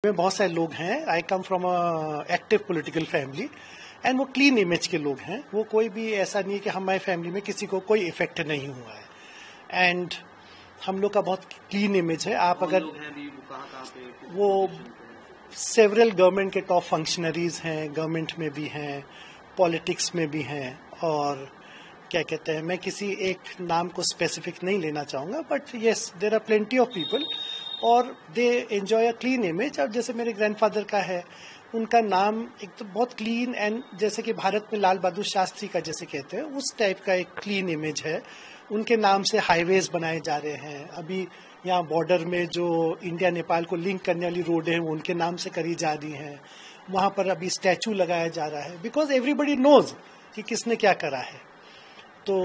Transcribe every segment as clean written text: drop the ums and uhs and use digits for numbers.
में बहुत सारे लोग हैं। I come from a active political family and वो क्लीन इमेज के लोग हैं। वो कोई भी ऐसा नहीं है कि हमारी फैमिली में किसी को कोई इफेक्ट नहीं हुआ है एंड हम लोग का बहुत क्लीन इमेज है। आप अगर वो सेवरल गवर्नमेंट के टॉप फंक्शनरीज हैं, गवर्नमेंट में भी हैं, पॉलिटिक्स में भी हैं और क्या कहते हैं, मैं किसी एक नाम को स्पेसिफिक नहीं लेना चाहूँगा, but yes there are plenty of people और they enjoy a clean image. अब जैसे मेरे ग्रैंडफादर का है, उनका नाम एक तो बहुत क्लीन एंड जैसे कि भारत में लाल बहादुर शास्त्री का जैसे कहते हैं उस टाइप का एक क्लीन इमेज है। उनके नाम से हाईवेज बनाए जा रहे हैं। अभी यहाँ बॉर्डर में जो इंडिया नेपाल को लिंक करने वाली रोड है वो उनके नाम से करी जा रही हैं। वहाँ पर अभी स्टैचू लगाया जा रहा है बिकॉज एवरीबडी नोज कि किसने क्या करा है। तो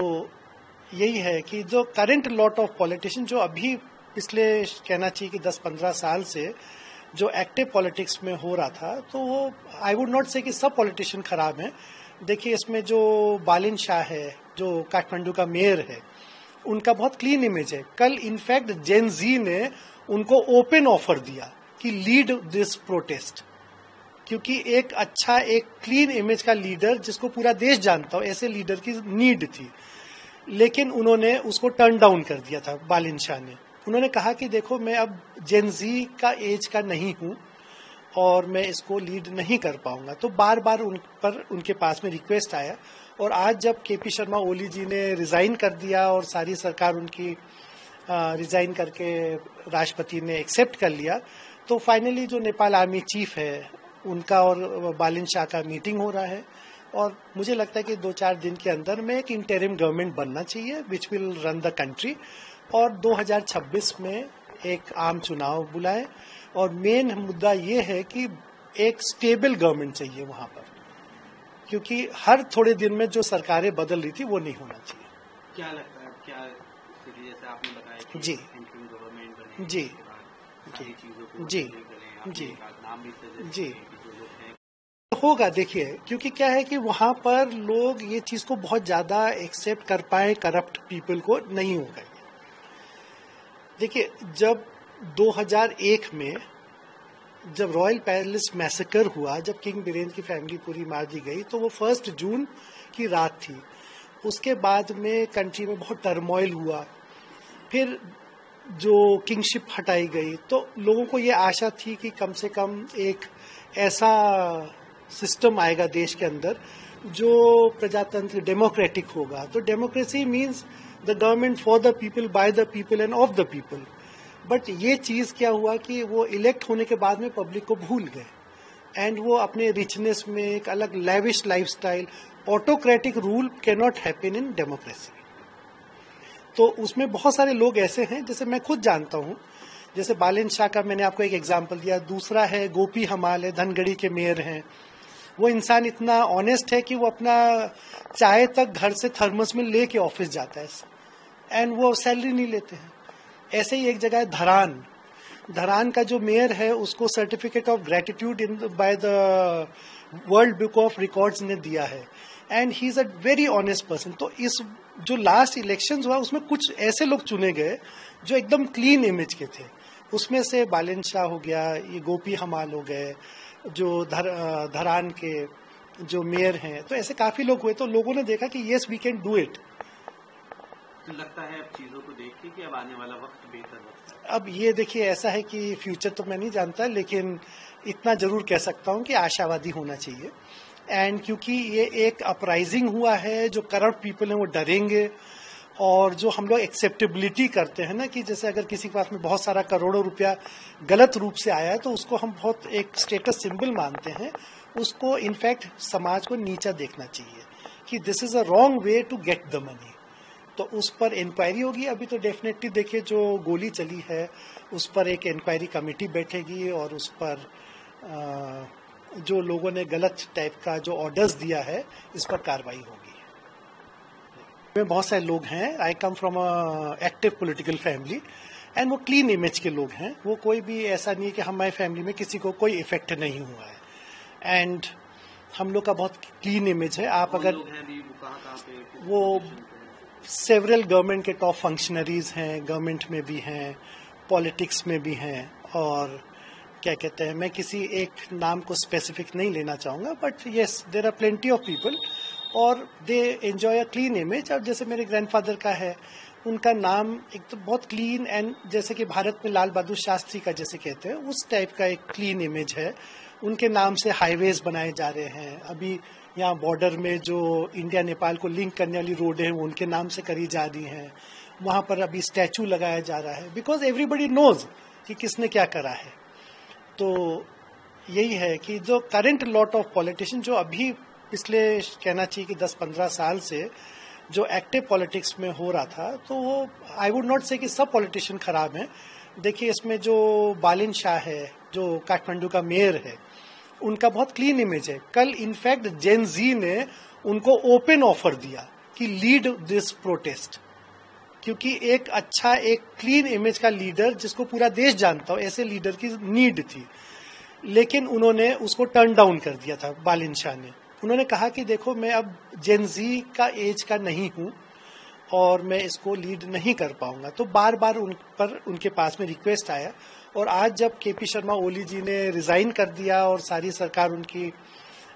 यही है कि जो करंट लॉट ऑफ पॉलिटिशियन जो अभी पिछले कहना चाहिए कि 10-15 साल से जो एक्टिव पॉलिटिक्स में हो रहा था, तो वो आई वुड नॉट से कि सब पॉलिटिशियन खराब हैं। देखिए इसमें जो बालिन शाह है जो काठमांडू का मेयर है, उनका बहुत क्लीन इमेज है। कल इनफैक्ट जेन जी ने उनको ओपन ऑफर दिया कि लीड दिस प्रोटेस्ट, क्योंकि एक अच्छा एक क्लीन इमेज का लीडर जिसको पूरा देश जानता हो, ऐसे लीडर की नीड थी। लेकिन उन्होंने उसको टर्न डाउन कर दिया था बालिन शाह ने। उन्होंने कहा कि देखो मैं अब जेन जी का एज का नहीं हूं और मैं इसको लीड नहीं कर पाऊंगा। तो बार बार उन पर उनके पास में रिक्वेस्ट आया और आज जब केपी शर्मा ओली जी ने रिजाइन कर दिया और सारी सरकार उनकी रिजाइन करके राष्ट्रपति ने एक्सेप्ट कर लिया, तो फाइनली जो नेपाल आर्मी चीफ है उनका और बालिन शाह का मीटिंग हो रहा है और मुझे लगता है कि 2-4 दिन के अंदर में एक इंटरिम गवर्नमेंट बनना चाहिए which will run the country और 2026 में एक आम चुनाव बुलाए। और मेन मुद्दा ये है कि एक स्टेबल गवर्नमेंट चाहिए वहां पर, क्योंकि हर थोड़े दिन में जो सरकारें बदल रही थी वो नहीं होना चाहिए। क्या लगता है, क्या स्थिति जैसे आपने बताया कि जी इंटरिम गवर्नमेंट बने जी सारी चीजों को जी जी नाम भी जी जो लोग हैं होगा। देखिए क्योंकि क्या है कि वहां पर लोग ये चीज को बहुत ज्यादा एक्सेप्ट कर पाए, करप्ट पीपल को नहीं होगा। देखिए जब 2001 में जब रॉयल पैलेस मैसेकर हुआ, जब किंग बीरेन की फैमिली पूरी मार दी गई, तो वो 1 जून की रात थी। उसके बाद में कंट्री में बहुत टर्मोइल हुआ। फिर जो किंगशिप हटाई गई तो लोगों को ये आशा थी कि कम से कम एक ऐसा सिस्टम आएगा देश के अंदर जो प्रजातंत्र डेमोक्रेटिक होगा। तो democracy means the government for the people, by the people end of the people. But ये चीज क्या हुआ कि वो इलेक्ट होने के बाद में पब्लिक को भूल गए एंड वो अपने रिचनेस में एक अलग lavish lifestyle, autocratic rule can not happen in democracy. तो उसमें बहुत सारे लोग ऐसे हैं, जैसे मैं खुद जानता हूं, जैसे बालिन शाह का मैंने आपको एक एग्जाम्पल दिया। दूसरा है गोपी हमाल है, धनगढ़ी के मेयर हैं। वो इंसान इतना ऑनेस्ट है कि वो अपना चाय तक घर से थर्मस में लेके ऑफिस जाता है एंड वो सैलरी नहीं लेते हैं। ऐसे ही एक जगह है धरान का जो मेयर है उसको certificate of gratitude by the world book of records ने दिया है and he is a very honest person. तो इस जो लास्ट इलेक्शन हुआ उसमें कुछ ऐसे लोग चुने गए जो एकदम क्लीन इमेज के थे। उसमें से बालिन शाह हो गया, ये गोपी हमाल हो गए, जो धरान के जो मेयर हैं। तो ऐसे काफी लोग हुए, तो लोगों ने देखा कि yes we can do it. तो लगता है अब चीजों को देख के कि अब आने वाला वक्त बेहतर वक्त है। अब ये देखिए ऐसा है कि फ्यूचर तो मैं नहीं जानता, लेकिन इतना जरूर कह सकता हूँ कि आशावादी होना चाहिए। एंड क्योंकि ये एक अपराइजिंग हुआ है, जो करप्ट पीपल हैं वो डरेंगे और जो हम लोग एक्सेप्टेबिलिटी करते हैं ना कि जैसे अगर किसी के पास में बहुत सारा करोड़ों रुपया गलत रूप से आया है तो उसको हम बहुत एक स्टेटस सिंबल मानते हैं। उसको इनफैक्ट समाज को नीचा देखना चाहिए कि this is a wrong way to get the money. तो उस पर इंक्वायरी होगी। अभी तो डेफिनेटली देखिए जो गोली चली है उस पर एक इंक्वायरी कमेटी बैठेगी और उस पर जो लोगों ने गलत टाइप का जो ऑर्डर्स दिया है इस पर कार्रवाई होगी। में बहुत सारे लोग हैं। I come from a active political family and वो क्लीन इमेज के लोग हैं। वो कोई भी ऐसा नहीं है कि हमारी फैमिली में किसी को कोई इफेक्ट नहीं हुआ है एंड हम लोग का बहुत क्लीन इमेज है। आप अगर वो सेवरल गवर्नमेंट के टॉप फंक्शनरीज हैं, गवर्नमेंट में भी हैं, पॉलिटिक्स में भी हैं और क्या कहते हैं, मैं किसी एक नाम को स्पेसिफिक नहीं लेना चाहूँगा, but yes there are plenty of people और they enjoy a clean image. अब जैसे मेरे ग्रैंडफादर का है, उनका नाम एक तो बहुत क्लीन एंड जैसे कि भारत में लाल बहादुर शास्त्री का जैसे कहते हैं उस टाइप का एक क्लीन इमेज है। उनके नाम से हाईवेज बनाए जा रहे हैं। अभी यहाँ बॉर्डर में जो इंडिया नेपाल को लिंक करने वाली रोड है वो उनके नाम से करी जा रही हैं। वहाँ पर अभी स्टैचू लगाया जा रहा है बिकॉज एवरीबडी नोज कि किसने क्या करा है। तो यही है कि जो करंट लॉट ऑफ पॉलिटिशियन जो अभी पिछले कहना चाहिए कि 10-15 साल से जो एक्टिव पॉलिटिक्स में हो रहा था, तो वो आई वुड नॉट से कि सब पॉलिटिशियन खराब हैं। देखिए इसमें जो बालिन शाह है जो काठमांडू का मेयर है, उनका बहुत क्लीन इमेज है। कल इनफैक्ट जेन जी ने उनको ओपन ऑफर दिया कि लीड दिस प्रोटेस्ट, क्योंकि एक अच्छा एक क्लीन इमेज का लीडर जिसको पूरा देश जानता हो, ऐसे लीडर की नीड थी। लेकिन उन्होंने उसको टर्न डाउन कर दिया था बालिन शाह ने। उन्होंने कहा कि देखो मैं अब जेन जी का एज का नहीं हूं और मैं इसको लीड नहीं कर पाऊंगा। तो बार बार उनके पास में रिक्वेस्ट आया और आज जब केपी शर्मा ओली जी ने रिजाइन कर दिया और सारी सरकार उनकी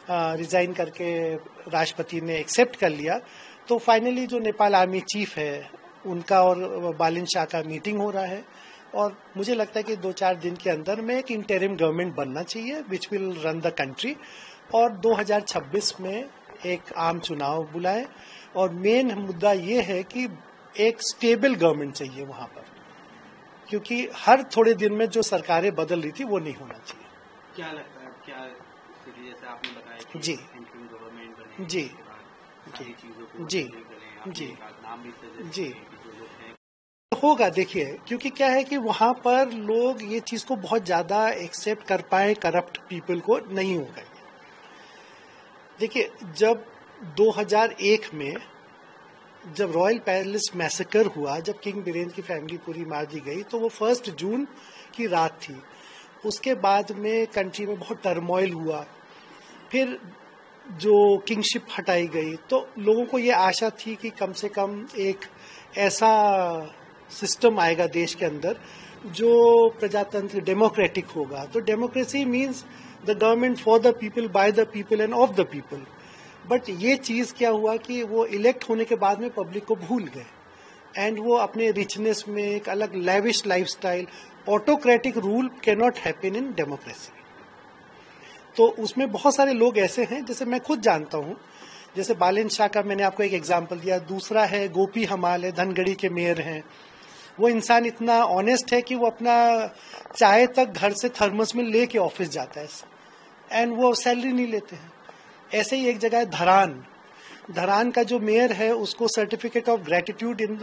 रिजाइन करके राष्ट्रपति ने एक्सेप्ट कर लिया, तो फाइनली जो नेपाल आर्मी चीफ है उनका और बालिन शाह का मीटिंग हो रहा है और मुझे लगता है कि 2-4 दिन के अंदर में एक इंटरिम गवर्नमेंट बनना चाहिए which will run the country और 2026 में एक आम चुनाव बुलाए। और मेन मुद्दा ये है कि एक स्टेबल गवर्नमेंट चाहिए वहां पर, क्योंकि हर थोड़े दिन में जो सरकारें बदल रही थी वो नहीं होना चाहिए। क्या लगता है, क्या स्थिति जैसे आपने बताया कि जी इंटरिम गवर्नमेंट बने जी सारी चीजों को जी जी नाम भी जी जो लोग हैं होगा। देखिए क्योंकि क्या है कि वहां पर लोग ये चीज को बहुत ज्यादा एक्सेप्ट कर पाए, करप्ट पीपल को नहीं होगा। देखिए जब 2001 में जब रॉयल पैलेस मैसेकर हुआ, जब किंग बीरेन की फैमिली पूरी मार दी गई, तो वो 1 जून की रात थी। उसके बाद में कंट्री में बहुत टर्मोइल हुआ। फिर जो किंगशिप हटाई गई तो लोगों को ये आशा थी कि कम से कम एक ऐसा सिस्टम आएगा देश के अंदर जो प्रजातंत्र डेमोक्रेटिक होगा। तो democracy means the government for the people, by the people end of the people. But ये चीज क्या हुआ कि वो इलेक्ट होने के बाद में पब्लिक को भूल गए एंड वो अपने रिचनेस में एक अलग lavish lifestyle, autocratic rule can not happen in democracy. तो उसमें बहुत सारे लोग ऐसे हैं, जैसे मैं खुद जानता हूं, जैसे बालिन शाह का मैंने आपको एक एग्जाम्पल दिया। दूसरा है गोपी हमाल है, धनगढ़ी के मेयर हैं। वो इंसान इतना ऑनेस्ट है कि वो अपना चाय तक घर से थर्मस में लेके ऑफिस जाता है एंड वो सैलरी नहीं लेते हैं। ऐसे ही एक जगह है धरान का जो मेयर है उसको सर्टिफिकेट ऑफ ग्रेटिट्यूड इन